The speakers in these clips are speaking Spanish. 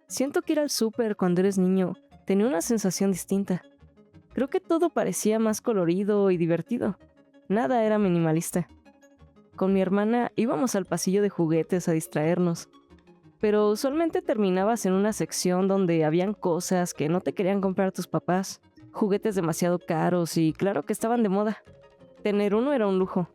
Siento que ir al súper cuando eres niño tenía una sensación distinta. Creo que todo parecía más colorido y divertido. Nada era minimalista. Con mi hermana íbamos al pasillo de juguetes a distraernos, pero usualmente terminabas en una sección donde habían cosas que no te querían comprar tus papás, juguetes demasiado caros y claro que estaban de moda. Tener uno era un lujo.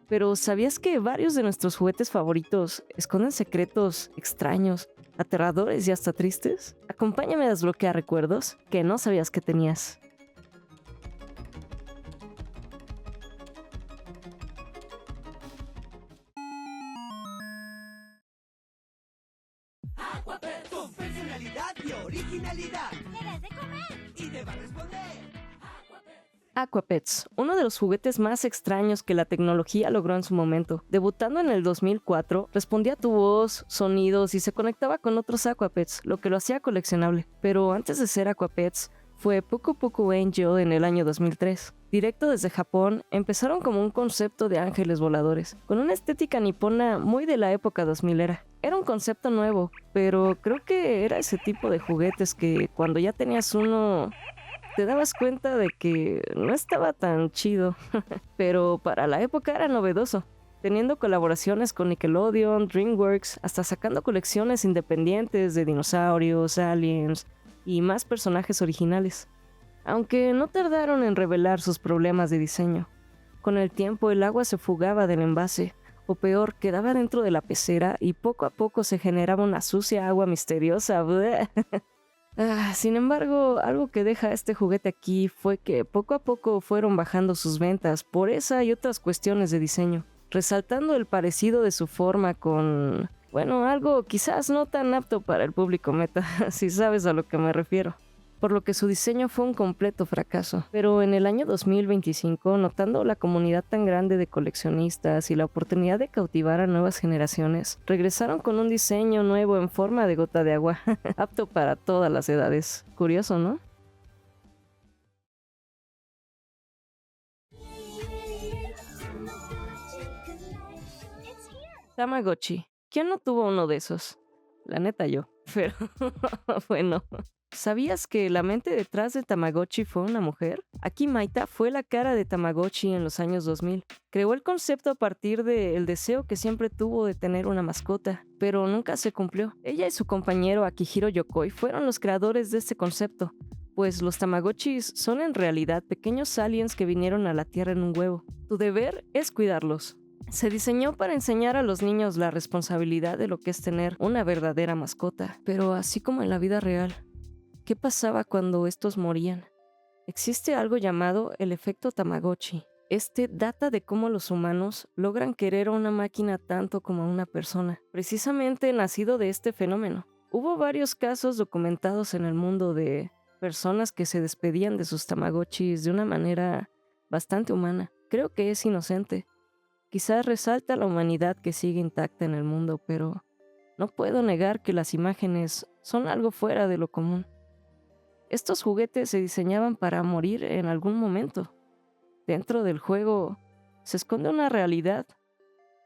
Pero ¿sabías que varios de nuestros juguetes favoritos esconden secretos extraños, aterradores y hasta tristes? Acompáñame a desbloquear recuerdos que no sabías que tenías. Aquapet con personalidad y originalidad. ¿Quieres de comer? Y te va a responder. Aquapets, uno de los juguetes más extraños que la tecnología logró en su momento. Debutando en el 2004, respondía a tu voz, sonidos y se conectaba con otros Aquapets, lo que lo hacía coleccionable. Pero antes de ser Aquapets, fue Puku Puku Angel en el año 2003. Directo desde Japón, empezaron como un concepto de ángeles voladores, con una estética nipona muy de la época 2000 era. Era un concepto nuevo, pero creo que era ese tipo de juguetes que cuando ya tenías uno te dabas cuenta de que no estaba tan chido, pero para la época era novedoso, teniendo colaboraciones con Nickelodeon, DreamWorks, hasta sacando colecciones independientes de dinosaurios, aliens y más personajes originales. Aunque no tardaron en revelar sus problemas de diseño. Con el tiempo el agua se fugaba del envase, o peor, quedaba dentro de la pecera y poco a poco se generaba una sucia agua misteriosa. Sin embargo, algo que deja este juguete aquí fue que poco a poco fueron bajando sus ventas por esa y otras cuestiones de diseño, resaltando el parecido de su forma con, bueno, algo quizás no tan apto para el público meta, si sabes a lo que me refiero. Por lo que su diseño fue un completo fracaso. Pero en el año 2025, notando la comunidad tan grande de coleccionistas y la oportunidad de cautivar a nuevas generaciones, regresaron con un diseño nuevo en forma de gota de agua, apto para todas las edades. Curioso, ¿no? Tamagotchi. ¿Quién no tuvo uno de esos? La neta yo. Pero bueno. ¿Sabías que la mente detrás de Tamagotchi fue una mujer? Aki Maita fue la cara de Tamagotchi en los años 2000. Creó el concepto a partir del deseo que siempre tuvo de tener una mascota, pero nunca se cumplió. Ella y su compañero Akihiro Yokoi fueron los creadores de este concepto, pues los Tamagotchis son en realidad pequeños aliens que vinieron a la Tierra en un huevo. Tu deber es cuidarlos. Se diseñó para enseñar a los niños la responsabilidad de lo que es tener una verdadera mascota, pero así como en la vida real, ¿qué pasaba cuando estos morían? Existe algo llamado el efecto Tamagotchi. Este data de cómo los humanos logran querer a una máquina tanto como a una persona, precisamente nacido de este fenómeno. Hubo varios casos documentados en el mundo de personas que se despedían de sus Tamagotchis de una manera bastante humana. Creo que es inocente. Quizás resalta la humanidad que sigue intacta en el mundo, pero no puedo negar que las imágenes son algo fuera de lo común. Estos juguetes se diseñaban para morir en algún momento. Dentro del juego se esconde una realidad,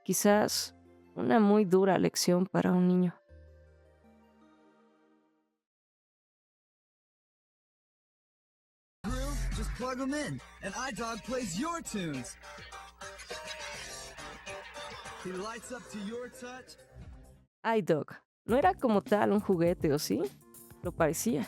quizás una muy dura lección para un niño. Just plug them in, and iDog plays your tunes. He lights up to your touch. iDog no era como tal un juguete, ¿o sí? Lo parecía.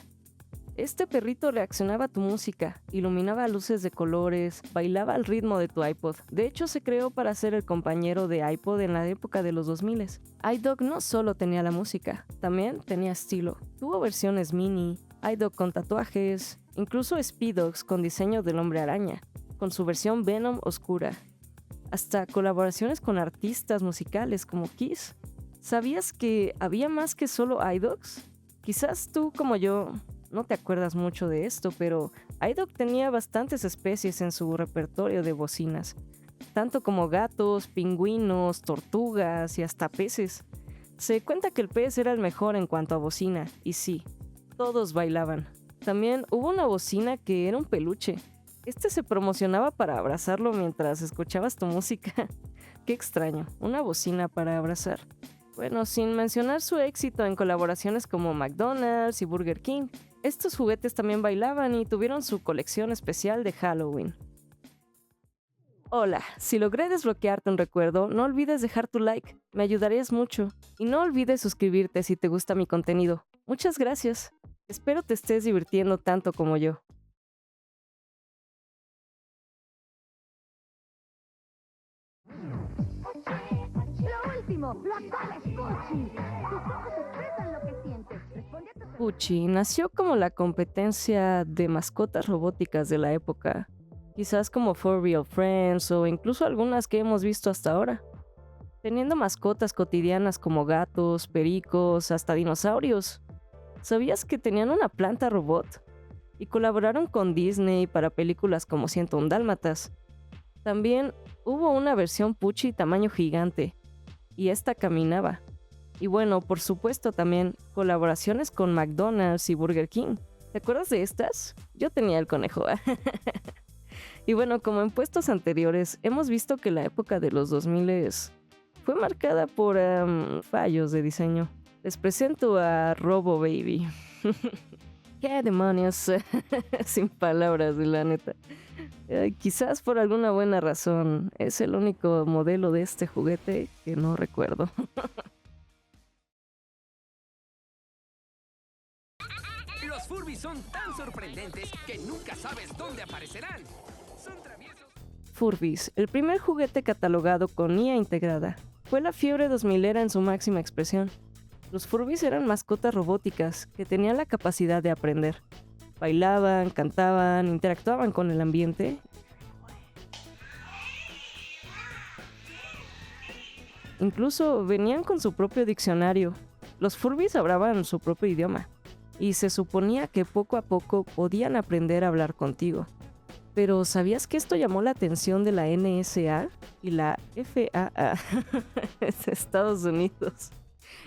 Este perrito reaccionaba a tu música, iluminaba luces de colores, bailaba al ritmo de tu iPod. De hecho, se creó para ser el compañero de iPod en la época de los 2000. iDog no solo tenía la música, también tenía estilo. Tuvo versiones mini, iDog con tatuajes, incluso Speedogs con diseño del hombre araña, con su versión Venom oscura. Hasta colaboraciones con artistas musicales como Kiss. ¿Sabías que había más que solo iDogs? Quizás tú, como yo, no te acuerdas mucho de esto, pero iDog tenía bastantes especies en su repertorio de bocinas, tanto como gatos, pingüinos, tortugas y hasta peces. Se cuenta que el pez era el mejor en cuanto a bocina, y sí, todos bailaban. También hubo una bocina que era un peluche. Este se promocionaba para abrazarlo mientras escuchabas tu música. Qué extraño, una bocina para abrazar. Bueno, sin mencionar su éxito en colaboraciones como McDonald's y Burger King, estos juguetes también bailaban y tuvieron su colección especial de Halloween. Hola, si logré desbloquearte un recuerdo, no olvides dejar tu like, me ayudarías mucho. Y no olvides suscribirte si te gusta mi contenido. Muchas gracias. Espero te estés divirtiendo tanto como yo. Lo último, lo actual es Pucci. Tus ojos expresan lo que sientes. Responde a tus Pucci nació como la competencia de mascotas robóticas de la época, quizás como For Real Friends o incluso algunas que hemos visto hasta ahora, teniendo mascotas cotidianas como gatos, pericos, hasta dinosaurios. ¿Sabías que tenían una planta robot? Y colaboraron con Disney para películas como 101 Dálmatas. También hubo una versión Pucci tamaño gigante, y esta caminaba. Y bueno, por supuesto también colaboraciones con McDonald's y Burger King. ¿Te acuerdas de estas? Yo tenía el conejo. Y bueno, como en puestos anteriores, hemos visto que la época de los 2000 fue marcada por fallos de diseño. Les presento a Robo Baby. ¿Qué demonios? Sin palabras, la neta. Quizás por alguna buena razón. Es el único modelo de este juguete que no recuerdo. Los Furbies son tan sorprendentes que nunca sabes dónde aparecerán. Son traviesos. Furbies, el primer juguete catalogado con IA integrada. Fue la fiebre 2000era en su máxima expresión. Los Furbies eran mascotas robóticas que tenían la capacidad de aprender. Bailaban, cantaban, interactuaban con el ambiente. Incluso venían con su propio diccionario. Los Furbies hablaban su propio idioma. Y se suponía que poco a poco podían aprender a hablar contigo. Pero ¿sabías que esto llamó la atención de la NSA y la FAA de Estados Unidos?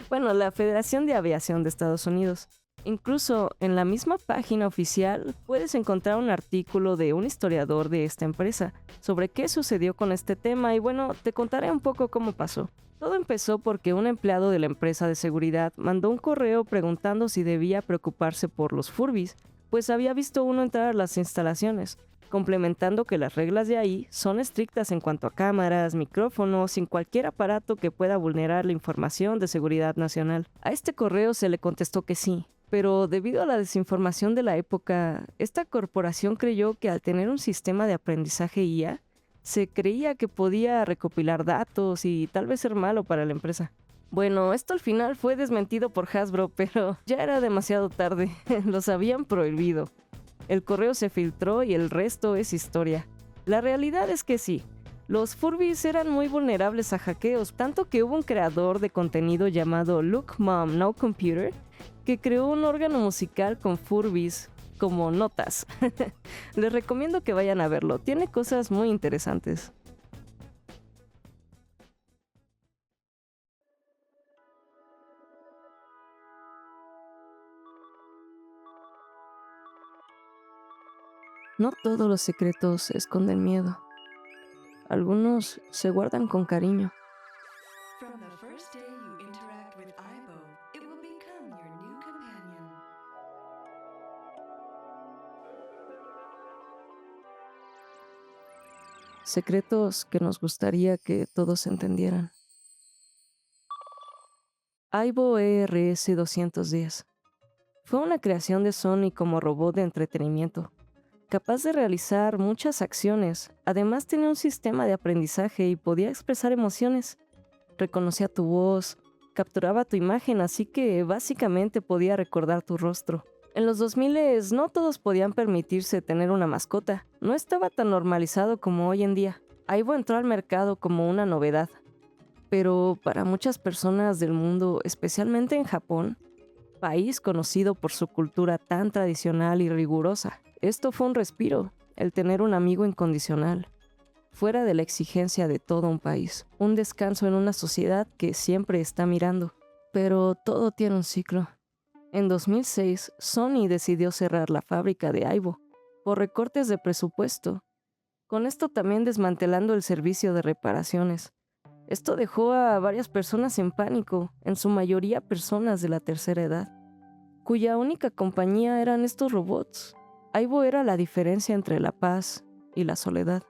Bueno, la Federación de Aviación de Estados Unidos. Incluso en la misma página oficial puedes encontrar un artículo de un historiador de esta empresa sobre qué sucedió con este tema y bueno, te contaré un poco cómo pasó. Todo empezó porque un empleado de la empresa de seguridad mandó un correo preguntando si debía preocuparse por los Furbies, pues había visto uno entrar a las instalaciones, complementando que las reglas de ahí son estrictas en cuanto a cámaras, micrófonos, sin cualquier aparato que pueda vulnerar la información de seguridad nacional. A este correo se le contestó que sí, pero debido a la desinformación de la época, esta corporación creyó que al tener un sistema de aprendizaje IA, se creía que podía recopilar datos y tal vez ser malo para la empresa. Bueno, esto al final fue desmentido por Hasbro, pero ya era demasiado tarde, los habían prohibido. El correo se filtró y el resto es historia. La realidad es que sí, los Furbies eran muy vulnerables a hackeos, tanto que hubo un creador de contenido llamado Look Mom No Computer que creó un órgano musical con Furbies como notas. Les recomiendo que vayan a verlo, tiene cosas muy interesantes. No todos los secretos esconden miedo. Algunos se guardan con cariño. From the first day you interact with Aibo, it will become your new companion. Secretos que nos gustaría que todos entendieran. Aibo ERS 210 fue una creación de Sony como robot de entretenimiento, capaz de realizar muchas acciones. Además tenía un sistema de aprendizaje y podía expresar emociones. Reconocía tu voz, capturaba tu imagen, así que básicamente podía recordar tu rostro. En los 2000 no todos podían permitirse tener una mascota. No estaba tan normalizado como hoy en día. Aibo entró al mercado como una novedad. Pero para muchas personas del mundo, especialmente en Japón, país conocido por su cultura tan tradicional y rigurosa, esto fue un respiro, el tener un amigo incondicional, fuera de la exigencia de todo un país, un descanso en una sociedad que siempre está mirando. Pero todo tiene un ciclo. En 2006, Sony decidió cerrar la fábrica de Aibo por recortes de presupuesto, con esto también desmantelando el servicio de reparaciones. Esto dejó a varias personas en pánico, en su mayoría personas de la tercera edad, cuya única compañía eran estos robots. Aibo era la diferencia entre la paz y la soledad.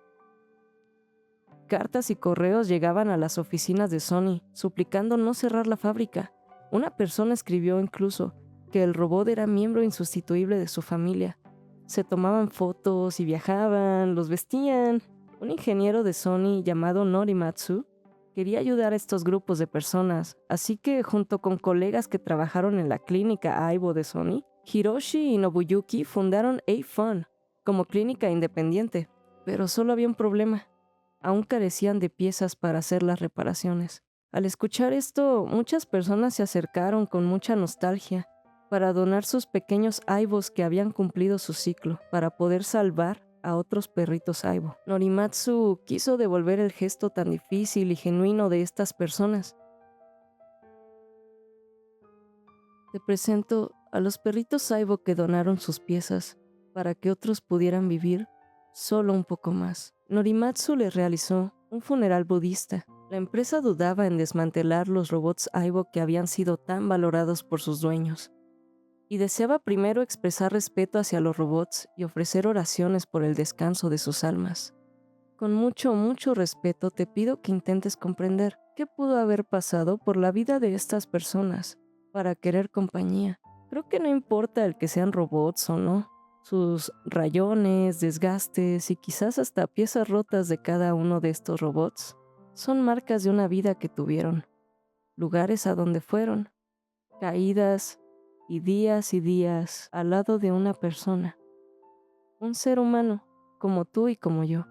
Cartas y correos llegaban a las oficinas de Sony, suplicando no cerrar la fábrica. Una persona escribió incluso que el robot era miembro insustituible de su familia. Se tomaban fotos y viajaban, los vestían. Un ingeniero de Sony llamado Norimatsu quería ayudar a estos grupos de personas, así que junto con colegas que trabajaron en la clínica Aibo de Sony, Hiroshi y Nobuyuki fundaron A-Fun como clínica independiente. Pero solo había un problema. Aún carecían de piezas para hacer las reparaciones. Al escuchar esto, muchas personas se acercaron con mucha nostalgia para donar sus pequeños Aibos que habían cumplido su ciclo, para poder salvar a otros perritos Aibo. Norimatsu quiso devolver el gesto tan difícil y genuino de estas personas. Te presento a los perritos Aibo que donaron sus piezas para que otros pudieran vivir solo un poco más. Norimatsu les realizó un funeral budista. La empresa dudaba en desmantelar los robots Aibo que habían sido tan valorados por sus dueños, y deseaba primero expresar respeto hacia los robots y ofrecer oraciones por el descanso de sus almas. Con mucho, mucho respeto te pido que intentes comprender qué pudo haber pasado por la vida de estas personas para querer compañía. Creo que no importa el que sean robots o no. Sus rayones, desgastes y quizás hasta piezas rotas de cada uno de estos robots son marcas de una vida que tuvieron, lugares a donde fueron, caídas y días al lado de una persona, un ser humano como tú y como yo,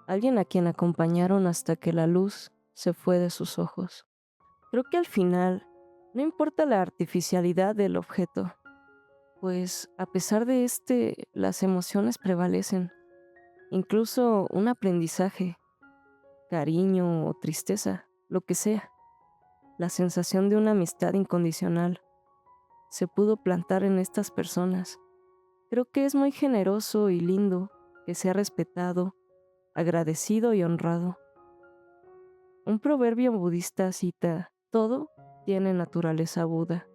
alguien a quien acompañaron hasta que la luz se fue de sus ojos. Creo que al final no importa la artificialidad del objeto, pues a pesar de las emociones prevalecen, incluso un aprendizaje, cariño o tristeza, lo que sea. La sensación de una amistad incondicional se pudo plantar en estas personas. Creo que es muy generoso y lindo que sea respetado, agradecido y honrado. Un proverbio budista cita: todo tiene naturaleza Buda.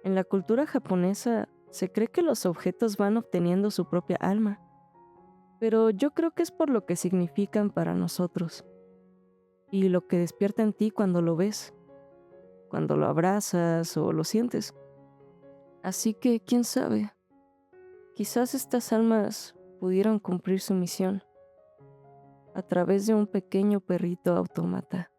En la cultura japonesa se cree que los objetos van obteniendo su propia alma, pero yo creo que es por lo que significan para nosotros y lo que despierta en ti cuando lo ves, cuando lo abrazas o lo sientes. Así que, quién sabe, quizás estas almas pudieron cumplir su misión a través de un pequeño perrito autómata.